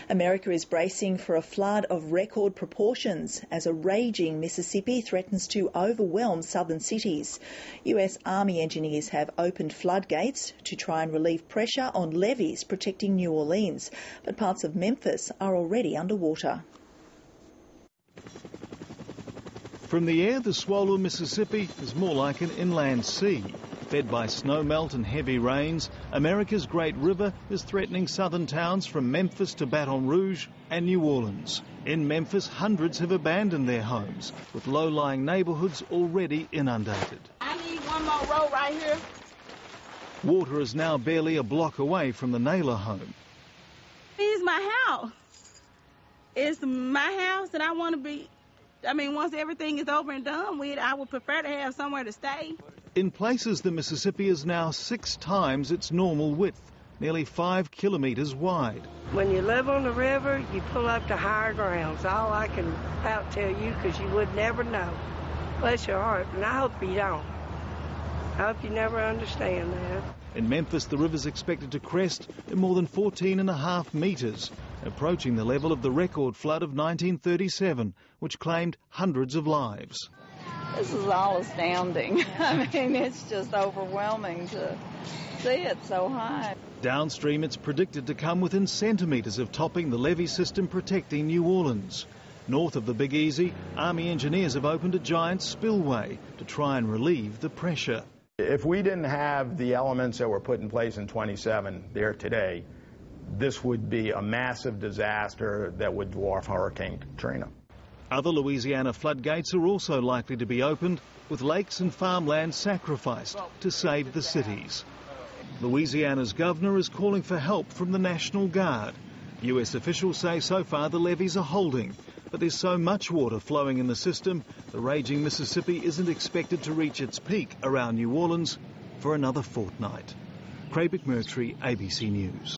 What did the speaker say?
America is bracing for a flood of record proportions as a raging Mississippi threatens to overwhelm southern cities. US Army engineers have opened floodgates to try and relieve pressure on levees protecting New Orleans, but parts of Memphis are already underwater. From the air, the swollen Mississippi is more like an inland sea. Fed by snowmelt and heavy rains, America's great river is threatening southern towns from Memphis to Baton Rouge and New Orleans. In Memphis, hundreds have abandoned their homes, with low-lying neighbourhoods already inundated. I need one more row right here. Water is now barely a block away from the Naylor home. It's my house. It's my house, and I want to be... once everything is over and done with, I would prefer to have somewhere to stay. In places, the Mississippi is now 6 times its normal width, nearly 5 kilometres wide. When you live on the river, you pull up to higher ground. That's all I can about tell you, because you would never know. Bless your heart, and I hope you don't. I hope you never understand that. In Memphis, the river's expected to crest at more than 14.5 metres, approaching the level of the record flood of 1937, which claimed hundreds of lives. This is all astounding. It's just overwhelming to see it so high. Downstream, it's predicted to come within centimetres of topping the levee system protecting New Orleans. North of the Big Easy, Army engineers have opened a giant spillway to try and relieve the pressure. If we didn't have the elements that were put in place in 27 there today, this would be a massive disaster that would dwarf Hurricane Katrina. Other Louisiana floodgates are also likely to be opened, with lakes and farmland sacrificed to save the cities. Louisiana's governor is calling for help from the National Guard. US officials say so far the levees are holding, but there's so much water flowing in the system, the raging Mississippi isn't expected to reach its peak around New Orleans for another fortnight. Craig McMurtry, ABC News.